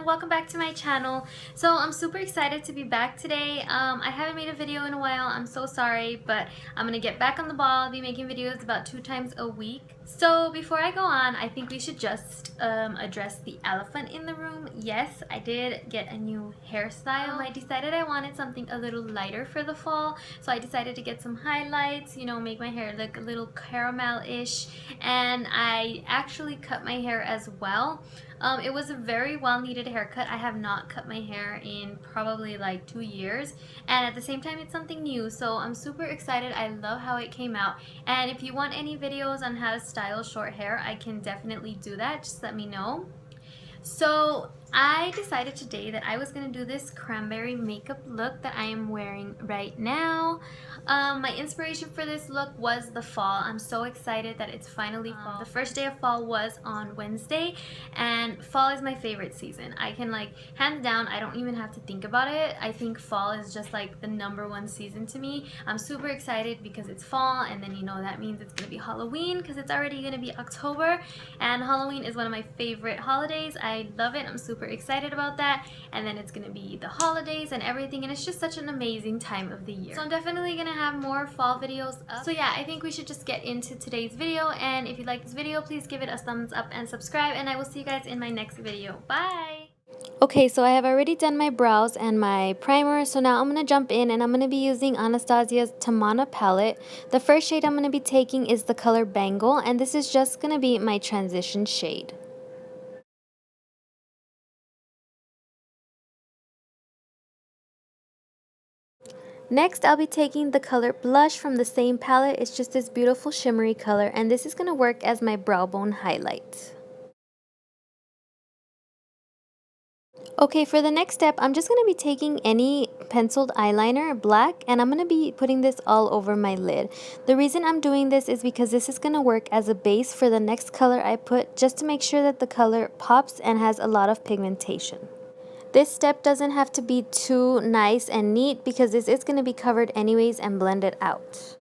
welcome back to my channel. So I'm super excited to be back today. I haven't made a video in a while. I'm so sorry, but I'm gonna get back on the ball. I'll be making videos about 2 times a week. So before I go on, I think we should just address the elephant in the room. Yes, I did get a new hairstyle. I decided I wanted something a little lighter for the fall, so I decided to get some highlights, you know, make my hair look a little caramel-ish, and I actually cut my hair as well. It was a very well needed haircut. I have not cut my hair in probably like 2 years, and at the same time it's something new, so I'm super excited. I love how it came out, and if you want any videos on how to style short hair, I can definitely do that. Just let me know. So I decided today that I was going to do this cranberry makeup look that I am wearing right now. My inspiration for this look was the fall. I'm so excited that it's finally fall. The first day of fall was on Wednesday, and fall is my favorite season. I can, like, hands down, I don't even have to think about it. I think fall is just like the #1 season to me. I'm super excited because it's fall, and then, you know, that means it's going to be Halloween because it's already going to be October, and Halloween is one of my favorite holidays. I love it. I'm super excited about that. And then it's gonna be the holidays and everything, and it's just such an amazing time of the year. So I'm definitely gonna have more fall videos up. So yeah, I think we should just get into today's video, and if you like this video, please give it a thumbs up and subscribe, and I will see you guys in my next video. Bye! Okay, so I have already done my brows and my primer, so now I'm going to jump in and I'm going to be using Anastasia's Tamanna palette. The first shade I'm going to be taking is the color Bangle, and this is just going to be my transition shade. Next, I'll be taking the color Blush from the same palette. It's just this beautiful shimmery color, and this is going to work as my brow bone highlight. Okay, for the next step, I'm just going to be taking any penciled eyeliner, black, and I'm going to be putting this all over my lid. The reason I'm doing this is because this is going to work as a base for the next color I put, just to make sure that the color pops and has a lot of pigmentation. This step doesn't have to be too nice and neat because this is going to be covered anyways and blended out.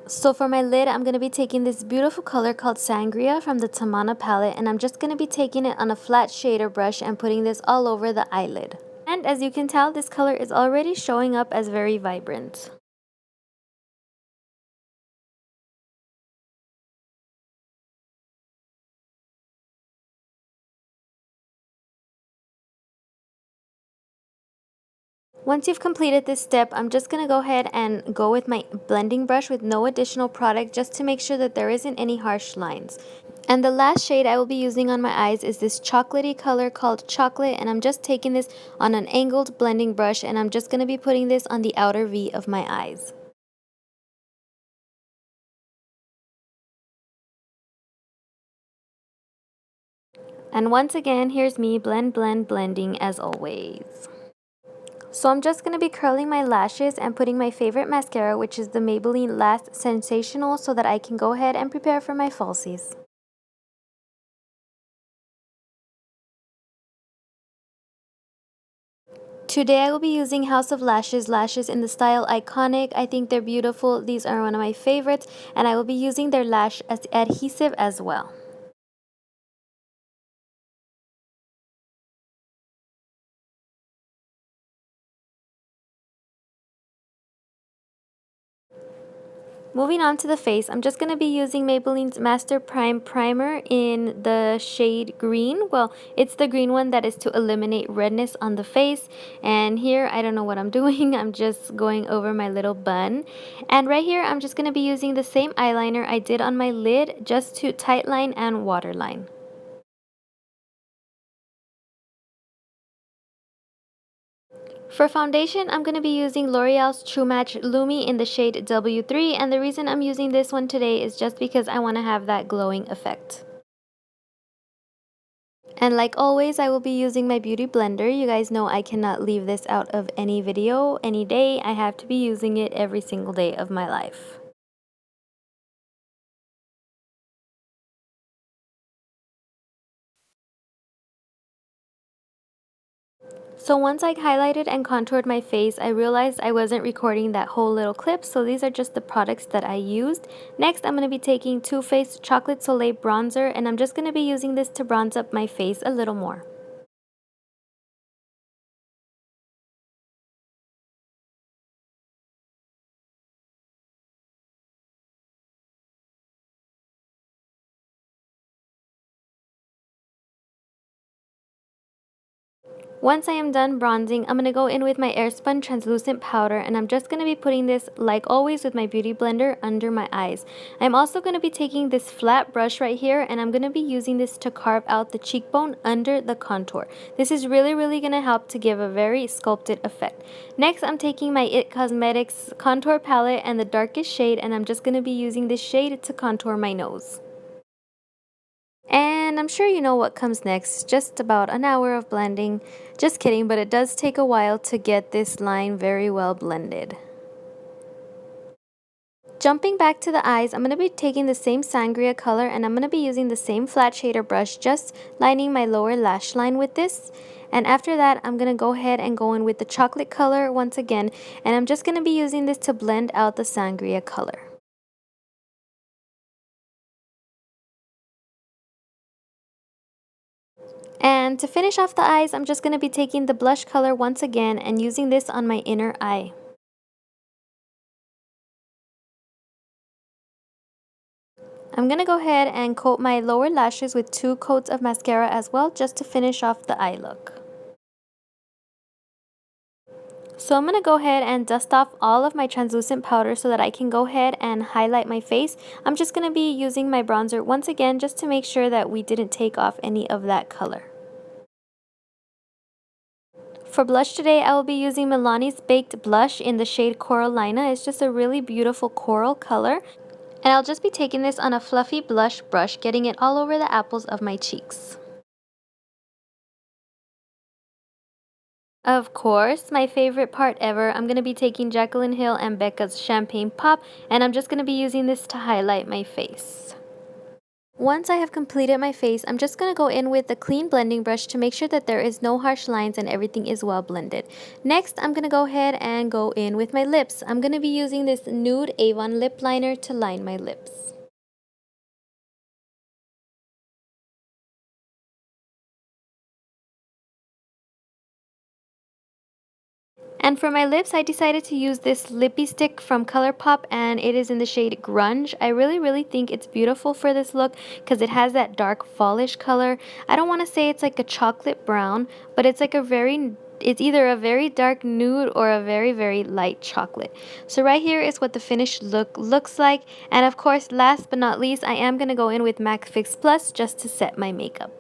So for my lid, I'm going to be taking this beautiful color called Sangria from the Tamanna palette, and I'm just going to be taking it on a flat shader brush and putting this all over the eyelid. And as you can tell, this color is already showing up as very vibrant. Once you've completed this step, I'm just going to go ahead and go with my blending brush with no additional product, just to make sure that there isn't any harsh lines. And the last shade I will be using on my eyes is this chocolatey color called Chocolate, and I'm just taking this on an angled blending brush, and I'm just going to be putting this on the outer V of my eyes. And once again, here's me blending as always. So I'm just going to be curling my lashes and putting my favorite mascara, which is the Maybelline Lash Sensational, so that I can go ahead and prepare for my falsies. Today I will be using House of Lashes lashes in the style Iconic. I think they're beautiful. These are one of my favorites, and I will be using their lash adhesive as well. Moving on to the face, I'm just going to be using Maybelline's Master Prime Primer in the shade Green. Well, it's the green one that is to eliminate redness on the face. And here, I don't know what I'm doing. I'm just going over my little bun. And right here, I'm just going to be using the same eyeliner I did on my lid, just to tightline and waterline. For foundation, I'm going to be using L'Oreal's True Match Lumi in the shade W3, and the reason I'm using this one today is just because I want to have that glowing effect. And like always, I will be using my beauty blender. You guys know I cannot leave this out of any video, any day. I have to be using it every single day of my life. So once I highlighted and contoured my face, I realized I wasn't recording that whole little clip, so these are just the products that I used. Next, I'm going to be taking Too Faced Chocolate Soleil Bronzer, and I'm just going to be using this to bronze up my face a little more. Once I am done bronzing, I'm going to go in with my Airspun translucent powder, and I'm just going to be putting this, like always with my beauty blender, under my eyes. I'm also going to be taking this flat brush right here, and I'm going to be using this to carve out the cheekbone under the contour. This is really going to help to give a very sculpted effect. Next, I'm taking my IT Cosmetics contour palette and the darkest shade, and I'm just going to be using this shade to contour my nose. And I'm sure you know what comes next, just about an hour of blending. Just kidding, but it does take a while to get this line very well blended. Jumping back to the eyes, I'm going to be taking the same sangria color, and I'm going to be using the same flat shader brush, just lining my lower lash line with this. And after that, I'm going to go ahead and go in with the chocolate color once again, and I'm just going to be using this to blend out the sangria color. And to finish off the eyes, I'm just going to be taking the blush color once again and using this on my inner eye. I'm going to go ahead and coat my lower lashes with 2 coats of mascara as well, just to finish off the eye look. So I'm going to go ahead and dust off all of my translucent powder so that I can go ahead and highlight my face. I'm just going to be using my bronzer once again just to make sure that we didn't take off any of that color. For blush today, I will be using Milani's Baked Blush in the shade Corlainna. It's just a really beautiful coral color. And I'll just be taking this on a fluffy blush brush, getting it all over the apples of my cheeks. Of course, my favorite part ever, I'm going to be taking Jaclyn Hill and Becca's Champagne Pop, and I'm just going to be using this to highlight my face. Once I have completed my face, I'm just going to go in with the clean blending brush to make sure that there is no harsh lines and everything is well blended. Next, I'm going to go ahead and go in with my lips. I'm going to be using this nude Avon lip liner to line my lips. And for my lips, I decided to use this Lippie stick from ColourPop, and it is in the shade Grunge. I really think it's beautiful for this look because it has that dark fallish color. I don't want to say it's like a chocolate brown, but it's like it's either a very dark nude or a very light chocolate. So right here is what the finished look looks like. And of course, last but not least, I am going to go in with MAC Fix Plus just to set my makeup.